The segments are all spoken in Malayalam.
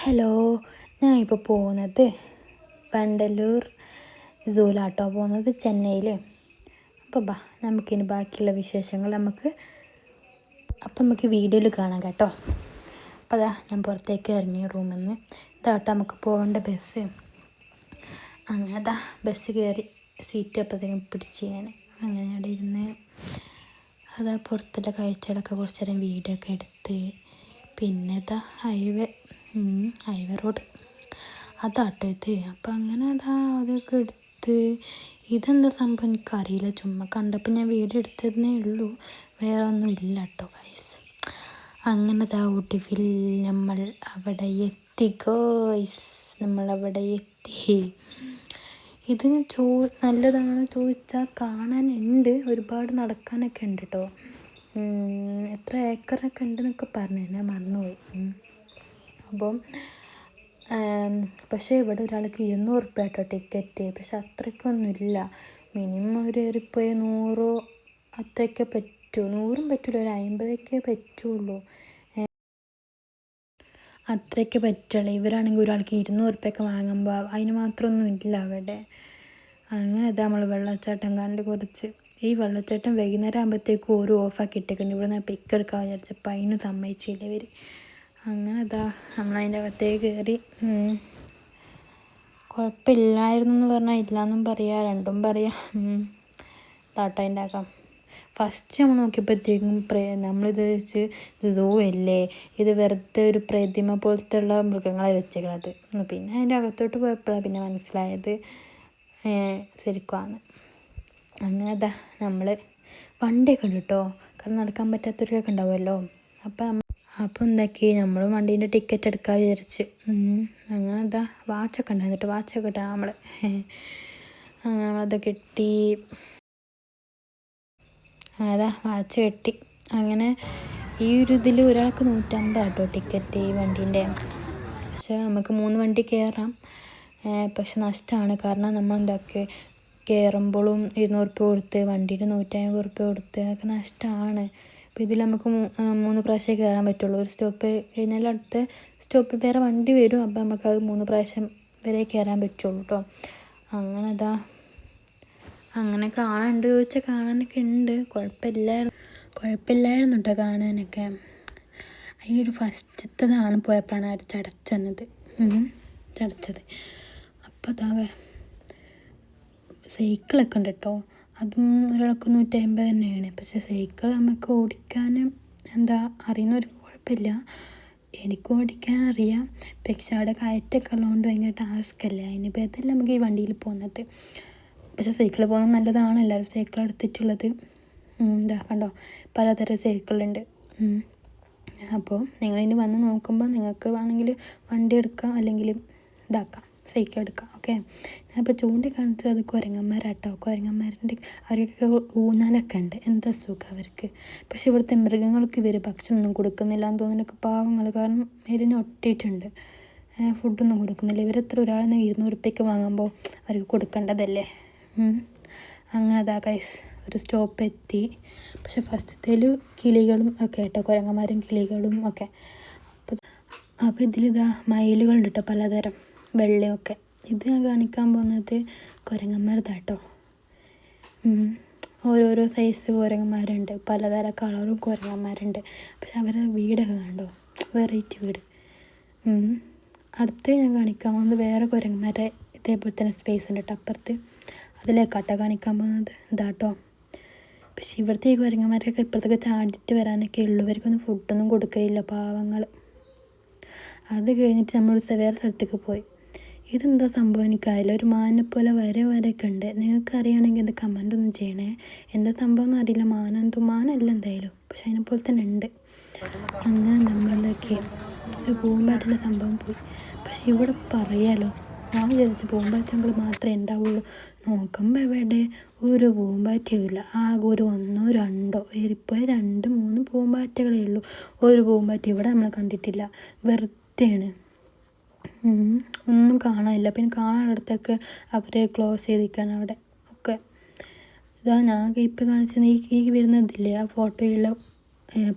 ഹലോ, ഞാൻ ഇപ്പോൾ പോകുന്നത് വണ്ടലൂർ സൂലാട്ടോ പോകുന്നത് ചെന്നൈയിൽ. അപ്പോൾ നമുക്കിനി ബാക്കിയുള്ള വിശേഷങ്ങൾ നമുക്ക് വീഡിയോയിൽ കാണാം കേട്ടോ. അപ്പോൾ ഞാൻ പുറത്തേക്ക് ഇറങ്ങിയ റൂമിൽ നിന്ന് ഇതാട്ടോ നമുക്ക് പോകേണ്ട ബസ്. അങ്ങനെ ബസ് കയറി സീറ്റ് അപ്പോഴത്തേക്കും പിടിച്ച് അങ്ങനെ അവിടെ ഇരുന്ന് പുറത്തുള്ള കാഴ്ചകളൊക്കെ കുറച്ച് നേരം വീഡിയോ ഒക്കെ എടുത്ത്, പിന്നെ ഹൈവേ റോഡ് അതാട്ടോ ഇത്. അപ്പം അങ്ങനെ അതൊക്കെ എടുത്ത്, ഇതെന്താ സംഭവം എനിക്കറിയില്ല, ചുമ്മാ കണ്ടപ്പോൾ ഞാൻ വീഡിയോ എടുത്തതേ ഉള്ളൂ, വേറെ ഒന്നും ഇല്ല കേട്ടോ ഗൈസ്. അങ്ങനെ ഒടുവിൽ നമ്മൾ അവിടെ എത്തി ഗൈസ്, നമ്മളവിടെ എത്തി. ഇത് നല്ലതാണെന്ന് ചോദിച്ചാൽ കാണാനുണ്ട്, ഒരുപാട് നടക്കാനൊക്കെ ഉണ്ട് കേട്ടോ. എത്ര ഏക്കറൊക്കെ ഉണ്ടെന്നൊക്കെ പറഞ്ഞു, ഞാൻ മറന്നുപോയി. അപ്പം പക്ഷേ ഇവിടെ ഒരാൾക്ക് 200 റുപ്യ കേട്ടോ ടിക്കറ്റ്. പക്ഷെ അത്രയ്ക്കൊന്നുമില്ല, മിനിമം ഒരു ഏറിപ്പോയി 100 അത്രയൊക്കെ പറ്റൂ. 100 പറ്റില്ല, ഒരു 50 പറ്റുള്ളൂ, അത്രയൊക്കെ പറ്റുള്ളൂ. ഇവരാണെങ്കിൽ ഒരാൾക്ക് 200 റുപ്യൊക്കെ വാങ്ങുമ്പോൾ അതിന് മാത്രമൊന്നും ഇല്ല അവിടെ. അങ്ങനെ നമ്മൾ വെള്ളച്ചാട്ടം കണ്ട് കുറച്ച്. ഈ വെള്ളച്ചാട്ടം വൈകുന്നേരം ആകുമ്പോഴത്തേക്കും ഓരോ ഓഫാക്കി ഇട്ടേക്കുന്നുണ്ട്. ഇവിടെ നിന്ന് പിക്ക് എടുക്കാൻ വിചാരിച്ചപ്പോൾ അതിന് സമ്മതിച്ചില്ല ഇവർ. അങ്ങനെ നമ്മളതിൻ്റെ അകത്തേക്ക് കയറി. കുഴപ്പമില്ലായിരുന്നു എന്ന് പറഞ്ഞാൽ ഇല്ലയെന്നും പറയാം, രണ്ടും പറയാം. അതിൻ്റെ അകം ഫസ്റ്റ് നമ്മൾ നോക്കിയപ്പോഴത്തേക്കും നമ്മളിത് വെച്ച് സൂ അല്ലേ, ഇത് വെറുതെ ഒരു പ്രതിമ പോലത്തെ ഉള്ള മൃഗങ്ങളെ വെച്ചേക്കണത്. പിന്നെ അതിൻ്റെ അകത്തോട്ട് പോയപ്പോഴാണ് പിന്നെ മനസ്സിലായത് ശരിക്കുമാണ്. അങ്ങനെ നമ്മൾ വണ്ടിയൊക്കെ ഉണ്ട് കേട്ടോ, കാരണം നടക്കാൻ പറ്റാത്തവർക്കൊക്കെ ഉണ്ടാവുമല്ലോ. അപ്പോൾ എന്താക്കി, നമ്മൾ വണ്ടീൻ്റെ ടിക്കറ്റ് എടുക്കാൻ വിചാരിച്ച്. അങ്ങനെ വാച്ചൊക്കെ ഉണ്ടായിരുന്നു കേട്ടോ, വാച്ചൊക്കെ ഇട്ടാ നമ്മൾ. അങ്ങനെ നമ്മളത് കെട്ടി, വാച്ച് കെട്ടി. അങ്ങനെ ഈ ഒരു ഇതിൽ ഒരാൾക്ക് 150 കേട്ടോ ടിക്കറ്റ് ഈ വണ്ടീൻ്റെ. പക്ഷെ നമുക്ക് 3 വണ്ടി കയറാം, പക്ഷെ നഷ്ടമാണ്. കാരണം നമ്മൾ കയറുമ്പോഴും 200 റുപ്യ കൊടുത്ത്, വണ്ടിയിൽ 150 റുപ്യ കൊടുത്ത്, അതൊക്കെ നഷ്ടമാണ്. അപ്പോൾ ഇതിൽ നമുക്ക് 3 പ്രാവശ്യമേ കയറാൻ പറ്റുള്ളൂ. ഒരു സ്റ്റോപ്പ് കഴിഞ്ഞാൽ അടുത്ത സ്റ്റോപ്പിൽ വേറെ വണ്ടി വരും, അപ്പോൾ നമുക്കത് 3 പ്രാവശ്യം വരെ കയറാൻ പറ്റുള്ളൂ കേട്ടോ. അങ്ങനെ അങ്ങനെ കാണാനുണ്ട് ചോദിച്ചാൽ കാണാനൊക്കെ ഉണ്ട്, കുഴപ്പമില്ലായിരുന്നു കേട്ടോ കാണാനൊക്കെ. ഈ ഒരു ഫസ്റ്റത്തതാണ് പോയപ്പോഴാണ് അവർ ചടച്ചത്. അപ്പോൾ സൈക്കിളൊക്കെ ഉണ്ട് കേട്ടോ, അതും ഒരാൾക്ക് 150 തന്നെയാണ്. പക്ഷേ സൈക്കിൾ നമുക്ക് ഓടിക്കാനും അറിയുന്നവർക്ക് കുഴപ്പമില്ല, എനിക്ക് ഓടിക്കാൻ അറിയാം. പക്ഷെ അവിടെ കയറ്റൊക്കെ ഉള്ളതുകൊണ്ട് ഭയങ്കര ടാസ്ക് അല്ലേ, അതിനിപ്പോൾ ഇതെല്ലാം നമുക്ക് ഈ വണ്ടിയിൽ പോകുന്നത്. പക്ഷേ സൈക്കിൾ പോകുന്നത് നല്ലതാണ്, എല്ലാവരും സൈക്കിൾ എടുത്തിട്ടുള്ളത്. കണ്ടോ, പലതരം സൈക്കിളുണ്ട്. അപ്പോൾ നിങ്ങളിനി വന്ന് നോക്കുമ്പോൾ നിങ്ങൾക്ക് വേണമെങ്കിൽ വണ്ടി എടുക്കാം, അല്ലെങ്കിൽ സൈക്കിൾ എടുക്കാം. ഓക്കെ, ഞാനിപ്പോൾ ചൂണ്ടിക്കാണിച്ചത് അത് കുരങ്ങന്മാരാട്ടോ. കുരങ്ങന്മാരുടെ അവർക്കൊക്കെ ഊഞ്ഞാലൊക്കെ ഉണ്ട്, എന്താ സുഖം അവർക്ക്. പക്ഷെ ഇവിടുത്തെ മൃഗങ്ങൾക്ക് ഇവർ ഭക്ഷണമൊന്നും കൊടുക്കുന്നില്ല എന്ന് തോന്നുന്നൊക്കെ പാവങ്ങൾ, കാരണം മെലിഞ്ഞ് ഒട്ടിയിട്ടുണ്ട്, ഫുഡൊന്നും കൊടുക്കുന്നില്ല. ഇവരെത്ര ഒരാളെന്ന് 200 റുപ്യക്ക് വാങ്ങുമ്പോൾ അവർക്ക് കൊടുക്കേണ്ടതല്ലേ. അങ്ങനെ ഗൈസ് ഒരു സ്റ്റോപ്പ് എത്തി. പക്ഷെ ഫസ്റ്റത്തേൽ കിളികളും ഒക്കെ കേട്ടോ, കുരങ്ങന്മാരും കിളികളും ഒക്കെ. അപ്പോൾ ഇതിലിതാ മയിലുകളുണ്ട് കേട്ടോ, പലതരം വെള്ളയൊക്കെ. ഇത് ഞാൻ കാണിക്കാൻ പോകുന്നത് കുരങ്ങന്മാർതാട്ടോ. ഓരോരോ സൈസ് കുരങ്ങന്മാരുണ്ട്, പലതരം കളറും കുരങ്ങന്മാരുണ്ട്. പക്ഷെ അവരുടെ വീടൊക്കെ കണ്ടോ, വെറൈറ്റി വീട്. അടുത്ത് ഞാൻ കാണിക്കാൻ പോകുന്നത് വേറെ കുരങ്ങന്മാരെ ഇതേപോലെ തന്നെ സ്പേസ് ഉണ്ട് കേട്ടോ അപ്പുറത്ത്, അതിലേക്കാട്ടോ കാണിക്കാൻ പോകുന്നത് ഇതാട്ടോ. പക്ഷെ ഇവിടുത്തെ ഈ കുരങ്ങന്മാരൊക്കെ ഇപ്പുറത്തൊക്കെ ചാടിയിട്ട് വരാനൊക്കെ ഉള്ളൂ, ഇവർക്കൊന്നും ഫുഡൊന്നും കൊടുക്കില്ല പാവങ്ങൾ. അത് കഴിഞ്ഞിട്ട് നമ്മൾ വേറെ സ്ഥലത്തേക്ക് പോയി. ഇതെന്താ സംഭവം എനിക്കറിയില്ല, ഒരു മാനിനെ പോലെ വരെയൊക്കെ ഉണ്ട്. നിങ്ങൾക്ക് അറിയുകയാണെങ്കിൽ ഇത് കമൻ്റ് ഒന്നും ചെയ്യണേ, എന്താ സംഭവം എന്നറിയില്ല. മാനല്ല എന്തായാലും, പക്ഷെ അതിനെപ്പോലെ തന്നെ ഉണ്ട്. അങ്ങനെ നമ്മളൊക്കെ ഒരു പൂമ്പാറ്റുള്ള സംഭവം പോയി. പക്ഷെ ഇവിടെ പറയാലോ, ഞാൻ വിചാരിച്ചു പൂമ്പാറ്റകൾ മാത്രമേ ഉണ്ടാവുള്ളൂ, നോക്കുമ്പോൾ എവിടെ ഒരു പൂമ്പാറ്റയും ഇല്ല. ആകെ ഒരു 1 2 ഏറിപ്പോയി 2 3 പൂമ്പാറ്റകളേ ഉള്ളൂ. ഒരു പൂമ്പാറ്റ ഇവിടെ നമ്മൾ കണ്ടിട്ടില്ല, വെറുതെയാണ്, ഒന്നും കാണാനില്ല. പിന്നെ കാണാനിടത്തൊക്കെ അവരെ ക്ലോസ് ചെയ്തിരിക്കുകയാണ് അവിടെ ഒക്കെ. ഞാൻ ഇപ്പോൾ കാണിച്ചത് ഈ വരുന്നതില്ലേ, ആ ഫോട്ടോയുള്ള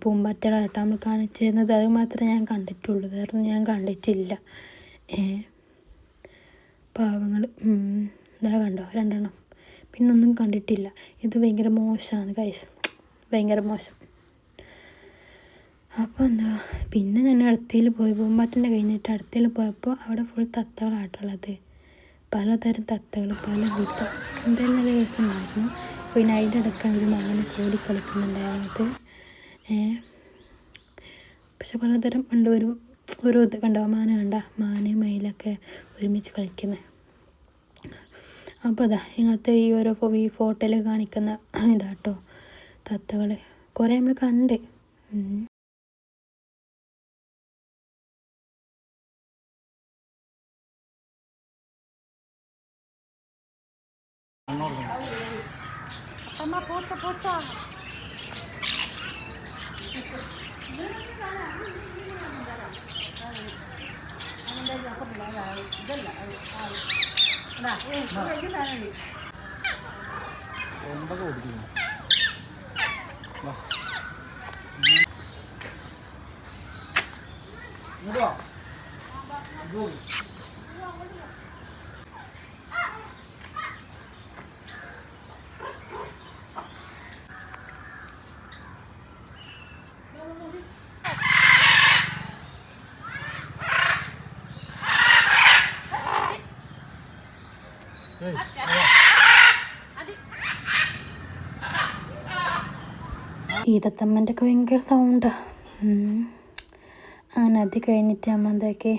പൂമ്പാറ്റകളാട്ടോ നമ്മൾ കാണിച്ചിരുന്നത്. അത് മാത്രമേ ഞാൻ കണ്ടിട്ടുള്ളൂ, വേറൊന്നും ഞാൻ കണ്ടിട്ടില്ല. പാവങ്ങൾ ഇതാ കണ്ടോ 2 എണ്ണം, പിന്നൊന്നും കണ്ടിട്ടില്ല. ഇത് ഭയങ്കര മോശമാണ് ഗൈസ്, ഭയങ്കര മോശം. അപ്പോൾ പിന്നെ ഞാൻ അടുത്തയിൽ പോയി, പൂമ്പാറ്റൻ്റെ കഴിഞ്ഞിട്ട് അടുത്തയിൽ പോയപ്പോൾ അവിടെ ഫുൾ തത്തകളാട്ടുള്ളത്. പലതരം തത്തകൾ, പല വിധം, എന്തായാലും നല്ല രസമായിരുന്നു. പിന്നെ അതിൻ്റെ ഇടയ്ക്കാണ് ഒരു മാന ഓടി കളിക്കുന്നുണ്ടായിരുന്നത്. പക്ഷെ പലതരം ഉണ്ട്, ഒരു ഇത് കണ്ടോ, മാന് മയിലൊക്കെ ഒരുമിച്ച് കളിക്കുന്നത്. അപ്പോൾ ഇങ്ങനത്തെ ഈ ഫോട്ടോയിൽ കാണിക്കുന്ന ഇതാട്ടോ തത്തകൾ. കുറേ നമ്മൾ കണ്ട്. ഈ തത്തമ്മൻ്റെ ഒക്കെ ഭയങ്കര സൗണ്ടാണ്. അങ്ങനെ അത് കഴിഞ്ഞിട്ട് നമ്മൾ എന്താക്കി,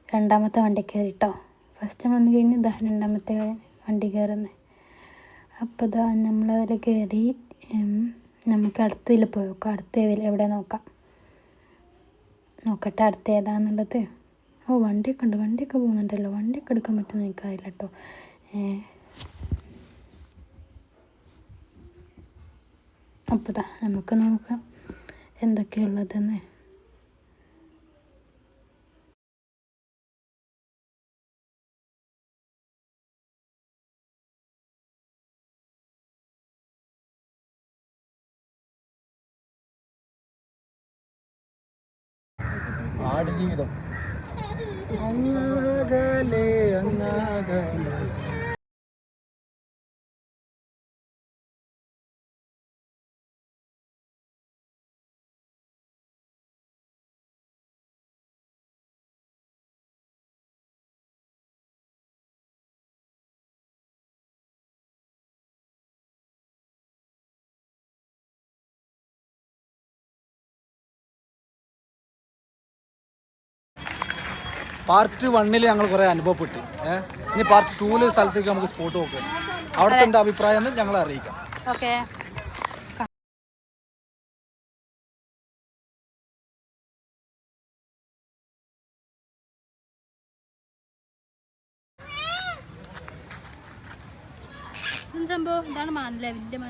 2ാമത്തെ വണ്ടി കയറി കേട്ടോ. ഫസ്റ്റ് നമ്മളൊന്ന് കഴിഞ്ഞ് 2ാമത്തെ വണ്ടി കയറുന്നത്. അപ്പോൾ നമ്മളതിൽ കയറി നമുക്ക് അടുത്തതിൽ പോയി നോക്കാം. അടുത്തതിൽ എവിടെ നോക്കട്ടെ അടുത്ത ഏതാണെന്നുള്ളത്. വണ്ടിയൊക്കെ ഉണ്ട്, വണ്ടിയൊക്കെ പോകുന്നുണ്ടല്ലോ. വണ്ടിയൊക്കെ എടുക്കാൻ പറ്റുമെന്ന് എനിക്കറിയില്ല കേട്ടോ. അപ്പോൾ നമുക്ക് നോക്കാം എന്തൊക്കെയുള്ളതെന്ന്. ആടുജീവിതം. പാർട്ട് 1 ഞങ്ങൾ കുറേ അനുഭവപ്പെട്ടു. ഇനി പാർട്ട് 2 സ്ഥലത്തേക്ക് നമുക്ക് സ്പോട്ട് നോക്കാം. അവിടുത്തെ എൻ്റെ അഭിപ്രായം ഞങ്ങളെ അറിയിക്കാം. ഓക്കെ.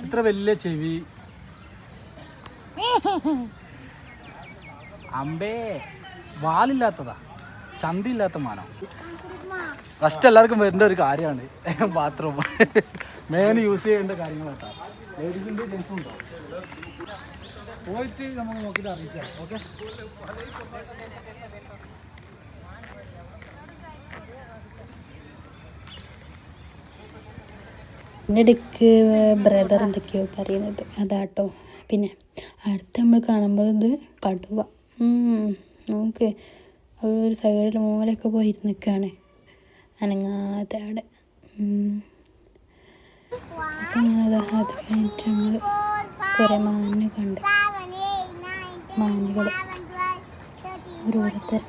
ഇത്ര വലിയ ചെവി, അമ്പേ വാലില്ലാത്തതാ, ചന്തിയില്ലാത്ത മാനം. ഫസ്റ്റ് എല്ലാവർക്കും വരേണ്ട ഒരു കാര്യമാണ് ബാത്റൂം. മെയിൻ യൂസ് ചെയ്യേണ്ട കാര്യങ്ങളാട്ടോ. ലേഡീസിൻ്റെ ജെൻസും ഉണ്ടോ പോയിട്ട് നമ്മൾ നോക്കിയിട്ട് അറിയിച്ചാൽ ഓക്കെ. എൻ്റെ ഇടയ്ക്ക് ബ്രദർ എന്തൊക്കെയോ പറയുന്നത് അതാട്ടോ. പിന്നെ അടുത്ത് നമ്മൾ കാണുമ്പോൾ ഇത് കടുവ. നോക്ക്, ഒരു സൈഡിൽ മൂലൊക്കെ പോയിട്ട് നിൽക്കുകയാണ് അനങ്ങാതെ അവിടെ. അപ്പം അത് കഴിഞ്ഞിട്ട് നമ്മൾ കുറേ മാനിനെ കണ്ട്, മാനുകൾ ഓരോരുത്തർ.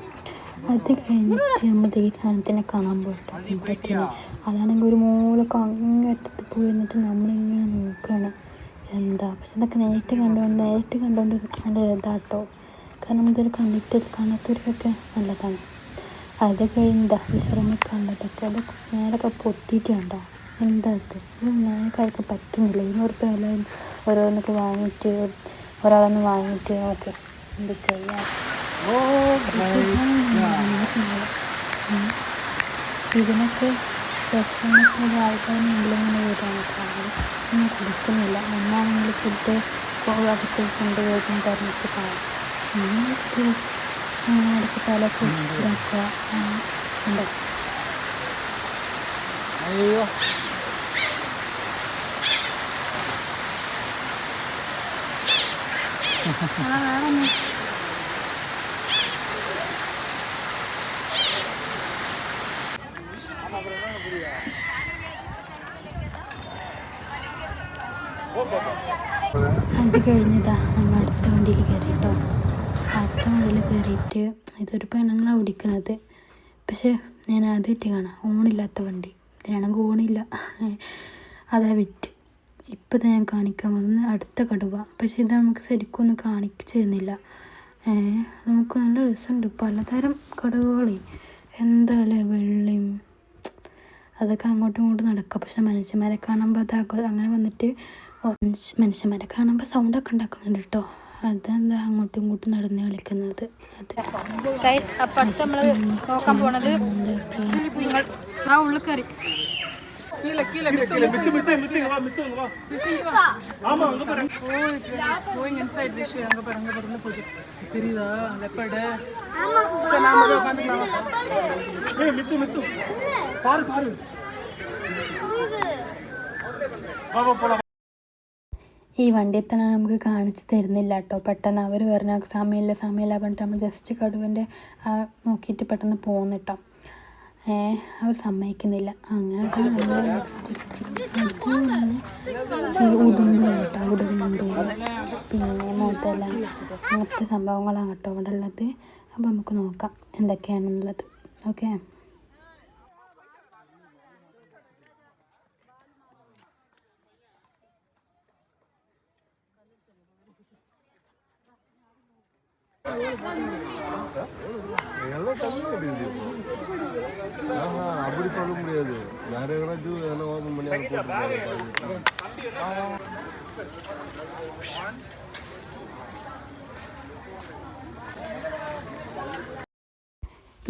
അത് കഴിഞ്ഞിട്ട് നമ്മൾ ഈ സാധനത്തിനെ കാണാൻ പോയിട്ട് സിംഹത്തിനെ. അതാണെങ്കിൽ ഒരു മൂലൊക്കെ അങ്ങേറ്റത്ത് പോയി എന്നിട്ട് നമ്മളിങ്ങനെ നോക്കുകയാണ് എന്താ. പക്ഷെ ഇതൊക്കെ നേരിട്ട് കണ്ടുകൊണ്ട് നല്ല ഇതാട്ടോ. കാരണം ഇതൊരു കാണാത്തവർക്കൊക്കെ നല്ലതാണ്. അത് കഴിഞ്ഞാൽ വിശ്രമിക്കാനുള്ളതൊക്കെ അതൊക്കെ നേരൊക്കെ പൊട്ടിയിട്ട് വേണ്ട. എന്താ ഇത് നേരക്കാർക്ക് പറ്റുന്നില്ല. 200 രൂപ എല്ലാം ഓരോന്നൊക്കെ വാങ്ങിയിട്ട് ഒരാളൊന്ന് വാങ്ങിയിട്ട് ഓക്കെ എന്ത് ചെയ്യാം. ഇതിനൊക്കെ ഭക്ഷണമൊക്കെ ആൾക്കാരിങ്ങനെ വരികയാണ്. കാരണം ഒന്നും കൊടുക്കുന്നില്ല. എന്നാണെങ്കിൽ ഫുഡ് അകത്തേക്ക് കൊണ്ടുപോകും പറഞ്ഞിട്ട് കാണാം. അടുത്ത് തലക്ക് ഇതാക്കുക ഉണ്ടോ. അയ്യോ അത് കഴിഞ്ഞതാ നമ്മൾ അടുത്ത വണ്ടിയിൽ കയറി കേട്ടോ. അടുത്ത വണ്ടിയിൽ കയറിയിട്ട് ഇതൊരു പെണ്ണുങ്ങളാണ് ഓടിക്കുന്നത്. പക്ഷെ ഞാൻ ആദ്യമായിട്ട് കാണാം ഓണില്ലാത്ത വണ്ടി. ഇതിനാണെങ്കിൽ ഓണില്ല, അതാ വിറ്റ്. ഇപ്പോഴത്തെ ഞാൻ കാണിക്കാൻ വന്നത് അടുത്ത കടുവ. പക്ഷെ ഇത് നമുക്ക് ശരിക്കും ഒന്നും കാണിച്ചു തരുന്നില്ല. നമുക്ക് നല്ല രസമുണ്ട്, പലതരം കടുവകളെ. എന്തായാലും വെള്ളയും അതൊക്കെ അങ്ങോട്ടും ഇങ്ങോട്ടും നടക്കുക. പക്ഷെ മനുഷ്യന്മാരെ കാണുമ്പോൾ അതാകും അങ്ങനെ വന്നിട്ട് മനുഷ്യന്മാരെ കാണുമ്പോൾ സൗണ്ടൊക്കെ ഉണ്ടാക്കുന്നുണ്ട് കേട്ടോ. അതെന്താ അങ്ങോട്ടും ഇങ്ങോട്ടും നടന്ന് കളിക്കുന്നത്. അത് അപ്പം അടുത്ത് നമ്മൾ നോക്കാൻ പോണത് നിങ്ങൾ ആ ഉള്ളിൽ കയറി ഈ വണ്ടി തന്നെ നമുക്ക് കാണിച്ച് തരുന്നില്ല കേട്ടോ. പെട്ടെന്ന് അവർ പറഞ്ഞ സമയമില്ല പറഞ്ഞിട്ട് നമ്മൾ ജസ്റ്റ് കടുവൻ്റെ നോക്കിയിട്ട് പെട്ടെന്ന് പോകുന്നു കേട്ടോ. അവർ സമ്മതിക്കുന്നില്ല. അങ്ങനെ നമ്മൾ നെക്സ്റ്റ് ഉടുമ്പ് കേട്ടോ. ഉടുമ്പ് പിന്നെ മുതല അങ്ങനത്തെ സംഭവങ്ങളാണ് കേട്ടോ ഇവിടെ ഉള്ളത്. അപ്പോൾ നമുക്ക് നോക്കാം എന്തൊക്കെയാണെന്നുള്ളത്. ഓക്കെ, அப்படி சொல்ல முடியாது. நிறைய எல்லாம் ஓபன் பண்ணி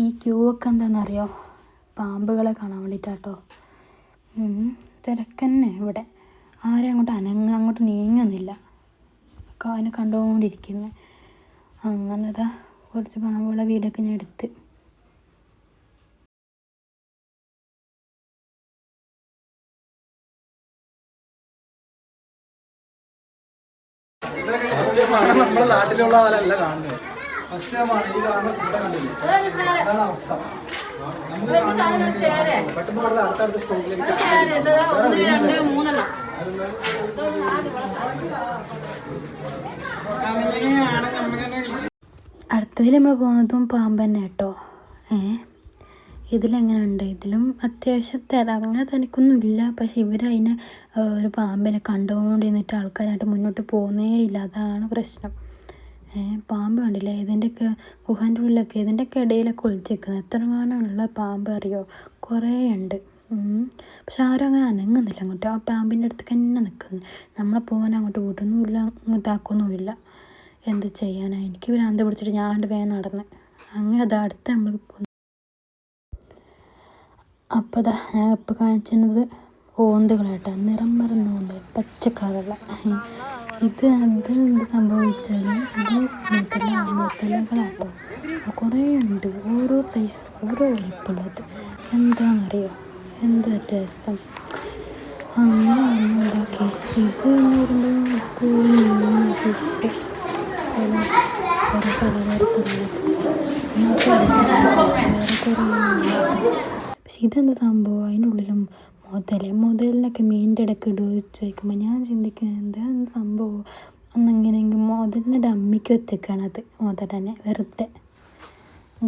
ഈ ക്യൂ ഒക്കെ എന്താണെന്നറിയോ? പാമ്പുകളെ കാണാൻ വേണ്ടിയിട്ടാട്ടോ. തിരക്കന്നെ ഇവിടെ. ആരും അങ്ങോട്ട് നീങ്ങുന്നില്ല. അതിനെ കണ്ടുകൊണ്ടിരിക്കുന്നത്. അങ്ങനെതാ കുറച്ച് പാമ്പുകളെ വീടൊക്കെ ഞാൻ എടുത്ത്. നമ്മുടെ നാട്ടിലുള്ള പോലെയല്ല കാണുന്നത്. ഫസ്റ്റ് ടൈമാണ് ഈ കാണുന്ന കൂടെ കണ്ടില്ല. അതാണ് അവസ്ഥ. പെട്ടെന്ന് പറഞ്ഞ അടുത്തടുത്ത സ്റ്റോക്കിലേക്ക് അടുത്തതിൽ നമ്മൾ പോകുന്നതും പാമ്പ് തന്നെ കേട്ടോ. ഇതിലെങ്ങനെയുണ്ട്? ഇതിലും അത്യാവശ്യം അങ്ങനെ തനിക്കൊന്നുമില്ല. പക്ഷെ ഇവരതിനെ ഒരു പാമ്പിനെ കണ്ടുകൊണ്ടിരുന്നിട്ട് ആൾക്കാരായിട്ട് മുന്നോട്ട് പോകുന്നേ ഇല്ല. അതാണ് പ്രശ്നം. പാമ്പ് കണ്ടില്ലേ? ഇതിൻ്റെയൊക്കെ ഗുഹാൻ്റെ ഉള്ളിലൊക്കെ ഇതിൻ്റെയൊക്കെ ഇടയിലൊക്കെ ഒളിച്ചിരിക്കുന്നത്. എത്ര കാലമുള്ള പാമ്പ് അറിയോ? കുറേ ഉണ്ട്. പക്ഷെ ആരും അങ്ങനെ അനങ്ങുന്നില്ല അങ്ങോട്ട്. ആ പാമ്പിൻ്റെ അടുത്തേക്ക് തന്നെ നിൽക്കുന്നു. നമ്മളെ പോകാൻ അങ്ങോട്ട് വിടുന്നുമില്ല, ഇതാക്കൊന്നുമില്ല. എന്ത് ചെയ്യാനാ? എനിക്ക് ഭ്രാന്ത് പിടിച്ചിട്ട് ഞാൻ വേഗം നടന്ന്. അങ്ങനെ അതാ അടുത്ത നമ്മൾ പോകുന്നു. അപ്പോൾ അതാ ഞാൻ ഇപ്പോൾ കാണിച്ചിരുന്നത് ഓന്തുകളാട്ടോ. നിറം മറന്ന ഓന്ത്, പച്ച കളറുള്ള. ഇത് എന്ത് സംഭവിച്ചാൽ ഇത് മുതലകളാട്ടോ. കുറേ ഉണ്ട്, ഓരോ സൈസ്, ഓരോ വലിപ്പമുള്ളത്. എന്താണെന്നറിയോ? എന്ത് രസം. അങ്ങനെ നമ്മൾ ഉണ്ടാക്കി. ഇത് എന്ന് പറയുമ്പോൾ ഫിഷ് കുറേ പലതരത്തിലുള്ളത്. പക്ഷെ ഇതെന്താ സംഭവം? അതിനുള്ളിലും മുതലിനൊക്കെ മീനിൻ്റെ ഇടയ്ക്ക് ഇടുക ചോദിക്കുമ്പോൾ ഞാൻ ചിന്തിക്കുന്നത് എന്താ സംഭവം ഒന്നെങ്ങനെയെങ്കിൽ മുതലിനെ ഡമ്മിക്ക് വെച്ചേക്കാണ്. അത് മുതലനെ വെറുതെ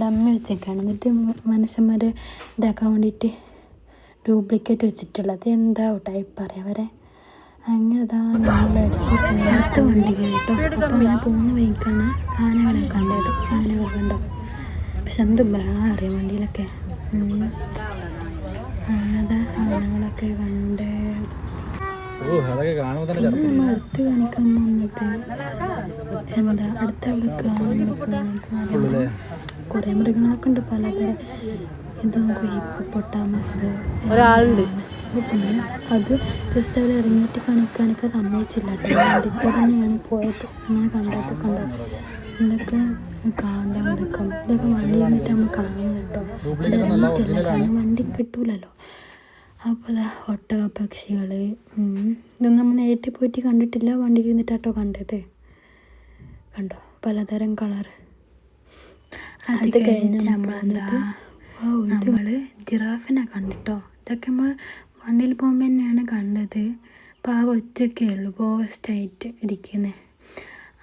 ഡമ്മി വെച്ചേക്കാണ്. എന്നിട്ട് മനുഷ്യന്മാരെ ഇതാക്കാൻ വേണ്ടിയിട്ട് ഡ്യൂപ്ലിക്കേറ്റ് വെച്ചിട്ടുള്ളത്. എന്താ ടൈപ്പ് പറയാം വരെ. അങ്ങനെ ഇതാ നമ്മളടുത്ത് വണ്ടി കേട്ടോ. അപ്പോൾ ഞാൻ പോകുന്ന വഴിക്കാണ് ആനകളെ കണ്ടത്. ആനകൾ കണ്ടോ? പക്ഷെ എന്ത് ബഹളം അറിയാം വണ്ടിയിലൊക്കെ. അങ്ങനത്തെ ആനകളൊക്കെ കണ്ട് നമ്മൾ അടുത്ത് കാണിക്കാൻ വന്നിട്ട് എന്താ അടുത്ത കുറേ മൃഗങ്ങളൊക്കെ ഉണ്ട് പലതരം. ഇത് ഹിപ്പോപ്പൊട്ടാമസ്, അപ്പോൾ പിന്നെ അത് ജസ്റ്റ് അവർ ഇറങ്ങിയിട്ട് കാണിക്കാനൊക്കെ സമ്മതിച്ചില്ല കേട്ടോ. വണ്ടി കൂടെ തന്നെയാണ് പോയത്. അങ്ങനെ കണ്ടോ ഇതൊക്കെ കാണാൻ എടുക്കും. ഇതൊക്കെ വണ്ടി വന്നിട്ട് നമ്മൾ കാണുന്നത് കേട്ടോ. അത് ഇറങ്ങിയിട്ടില്ല, കാരണം വണ്ടി കിട്ടൂലല്ലോ. അപ്പോൾ ഒട്ടക പക്ഷികൾ ഇതൊന്നും നമ്മൾ നേരിട്ട് പോയിട്ട് കണ്ടിട്ടില്ല, വണ്ടിയിൽ ഇരുന്നിട്ടാട്ടോ കണ്ടത്. കണ്ടോ പലതരം കളറ്. അത് കഴിഞ്ഞ് നമ്മൾ ജിറാഫിനെ കണ്ടിട്ടോ. ഇതൊക്കെ നമ്മൾ വണ്ടിയിൽ പോകുമ്പോൾ തന്നെയാണ് കണ്ടത്. അപ്പോൾ ആ ഒറ്റയ്ക്കേ ഉള്ളൂ പോസ്റ്റായിട്ട് ഇരിക്കുന്നത്.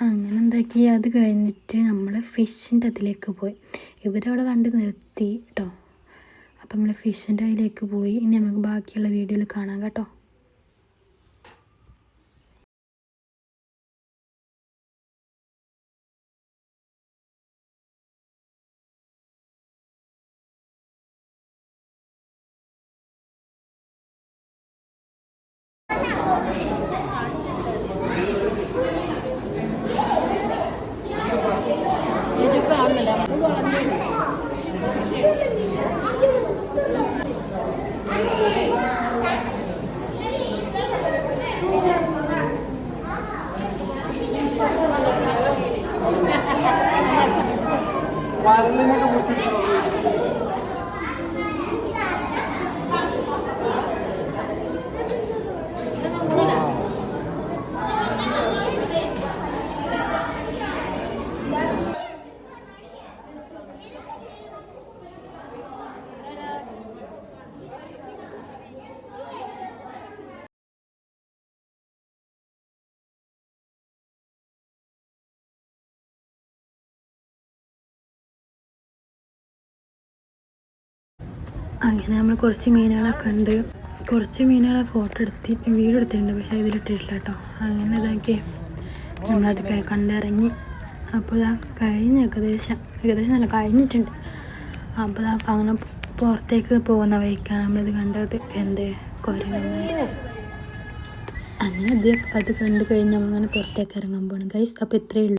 അങ്ങനെ എന്താക്കി അത് കഴിഞ്ഞിട്ട് നമ്മൾ ഫിഷിൻ്റെ അതിലേക്ക് പോയി. ഇവരവിടെ വണ്ടി നിർത്തി കേട്ടോ. അപ്പം നമ്മൾ ഫിഷിൻ്റെ അതിലേക്ക് പോയി. ഇനി നമുക്ക് ബാക്കിയുള്ള വീഡിയോയിൽ കാണാം കേട്ടോ. അങ്ങനെ നമ്മൾ കുറച്ച് മീനുകളൊക്കെ ഉണ്ട്. കുറച്ച് മീനുകളെ ഫോട്ടോ വീഡിയോ എടുത്തിട്ടുണ്ട്, പക്ഷേ ഇതിലിട്ടിട്ടില്ല കേട്ടോ. അങ്ങനെ ഇതാക്കി നമ്മളത് കണ്ടിറങ്ങി. അപ്പോൾ കഴിഞ്ഞ് ഏകദേശം നല്ല കഴിഞ്ഞിട്ടുണ്ട്. അപ്പോൾ അങ്ങനെ പുറത്തേക്ക് പോകുന്ന വഴിക്കാണ് നമ്മളിത് കണ്ടത്. എൻ്റെ കുരങ്ങന്മാർ. അങ്ങനെ അത് കണ്ടു കഴിഞ്ഞ് നമ്മളങ്ങനെ പുറത്തേക്ക് ഇറങ്ങാൻ പോകണം ഗൈസ്. അപ്പോൾ ഇത്രയേ ഉള്ളൂ.